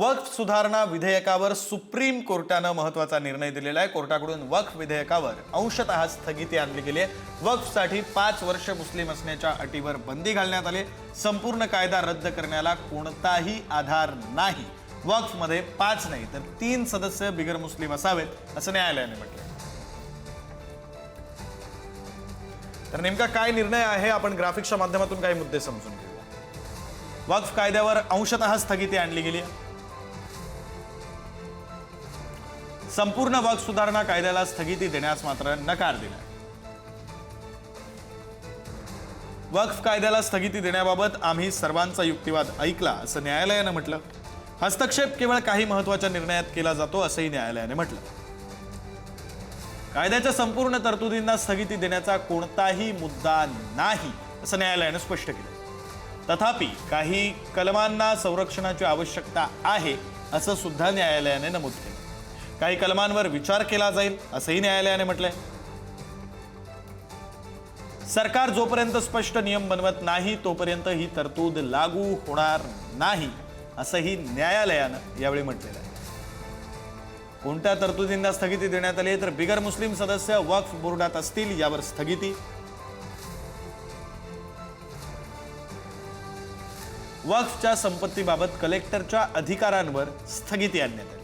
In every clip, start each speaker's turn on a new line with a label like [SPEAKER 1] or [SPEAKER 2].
[SPEAKER 1] वक्फ सुधारणा विधेयकावर सुप्रीम कोर्टानं महत्त्वाचा निर्णय दिलेला आहे। कोर्टाकडून वक्फ विधेयकावर अंशतः स्थगिती आणली गेली आहे। वक्फसाठी 5 वर्ष मुस्लिम असण्याच्या अटीवर बंदी घालण्यात आली। संपूर्ण कायदा रद्द करण्याला कोणताही आधार नाही। वक्फमध्ये 5 नाही तर 3 सदस्य बिगर मुस्लिम असावेत असं न्यायालयाने म्हटलं। तर नेमका काय निर्णय आहे आपण ग्राफिक्सच्या माध्यमातून काही मुद्दे समजून घेऊया। वक्फ कायद्यावर अंशतः स्थगिती आणली गेली आहे। संपूर्ण वक्फ सुधारणा कायद्याला स्थगिती देण्यास मात्र नकार दिला। वक्फ कायद्याला स्थगिती देण्याबाबत आम्ही सर्वांचा युक्तिवाद ऐकला असं न्यायालयाने म्हटलं। हस्तक्षेप केवळ काही महत्त्वाच्या निर्णयात केला जातो असंही न्यायालयाने म्हटलं। कायद्याच्या संपूर्ण तरतुदींना स्थगिती देण्याचा कोणताही मुद्दा नाही असं न्यायालयाने स्पष्ट केलं। तथापि काही कलमांना संरक्षणाची आवश्यकता आहे असं सुद्धा न्यायालयाने नमूद केलं। काही कलमांवर विचार केला जाईल असंही न्यायालयाने म्हटलंय। सरकार जोपर्यंत स्पष्ट नियम बनवत नाही तोपर्यंत ही तरतूद लागू होणार नाही असंही न्यायालयानं यावेळी म्हटलेलं आहे। कोणत्या तरतुदींना स्थगिती देण्यात आली तर बिगर मुस्लिम सदस्य वक्फ बोर्डात असतील यावर स्थगिती, वक्फच्या संपत्तीबाबत कलेक्टरच्या अधिकारांवर स्थगिती आणण्यात आली।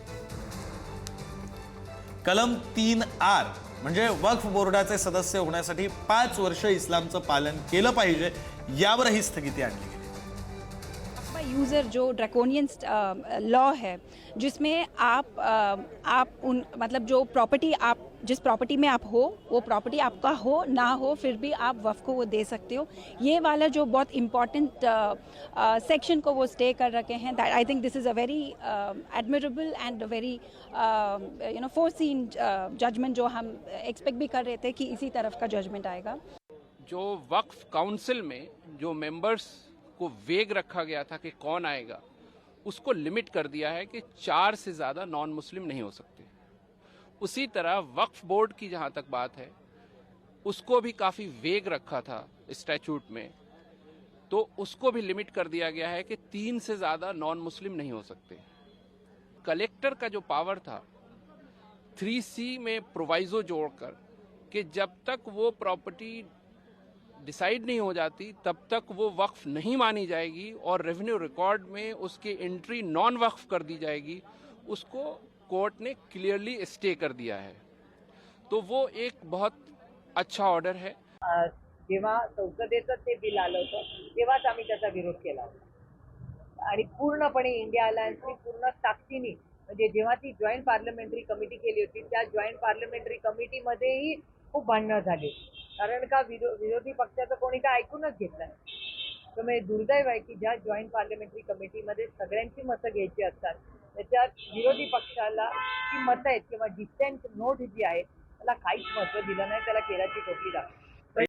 [SPEAKER 1] कलम 3R म्हणजे वक्फ बोर्डाचे सदस्य होण्यासाठी 5 वर्ष इस्लामचं पालन केलं पाहिजे यावरही स्थगिती आणली गेली।
[SPEAKER 2] यूज़र जो ड्रैकोनियन लॉ है जिसमें आप उन मतलब जो प्रॉपर्टी आप जिस प्रॉपर्टी में आप हो वो प्रॉपर्टी आपका हो ना हो फिर भी आप वक्फ को वो दे सकते हो। ये वाला जो बहुत इम्पॉर्टेंट सेक्शन को वो स्टे कर रखे हैं। That I think this is a very admirable and very foreseen judgement जो हम एक्सपेक्ट भी कर रहे थे कि इसी तरफ का जजमेंट आएगा।
[SPEAKER 3] जो वक्फ काउंसिल में जो मेंबर्स को वेग रखा गया था कि कौन आएगा, उसको लिमिट कर दिया है कि 4 से ज्यादा नॉन मुस्लिम नहीं हो सकते। उसी तरह वक्फ बोर्ड की जहां तक बात है उसको भी काफी वेग रखा था स्टैट्यूट में, तो उसको भी लिमिट कर दिया गया है कि 3 से ज्यादा नॉन मुस्लिम नहीं हो सकते। कलेक्टर का जो पावर था 3C में प्रोवाइजो जोड़कर कि जब तक वो प्रॉपर्टी डिसाइड नहीं हो जाती तब तक वो वक्फ नहीं मानी जाएगी और रेवेन्यू रिकॉर्ड में उसकी एंट्री नॉन वक्फ कर दी जाएगी, उसको कोर्ट ने क्लियरली स्टे कर दिया है। तो वो एक बहुत अच्छा ऑर्डर है।
[SPEAKER 4] जेव्हा संसदेचं ते बिल आलं होतं तेव्हाच आम्ही त्याचा विरोध केला होता आणि पूर्णपणे इंडिया अलायन्सनी पूर्ण ताकदीने म्हणजे जेव्हा ती जॉईंट पार्लमेंटरी कमिटी केली होती त्या जॉईंट पार्लमेंटरी कमिटीमध्येही खूप भांडणं झाली, कारण का विरोधी पक्षाचं कोणी काय ऐकूनच घेतलं नाही। त्यामुळे दुर्दैव आहे की ज्या जॉईंट पार्लमेंटरी कमिटीमध्ये सगळ्यांची मतं घ्यायची असतात त्याच्यात विरोधी पक्षाला जी मतं आहेत किंवा डिसेंट नोट जी आहे त्याला काहीच महत्त्व दिलं नाही, त्याला केराची टोपली दाखवली।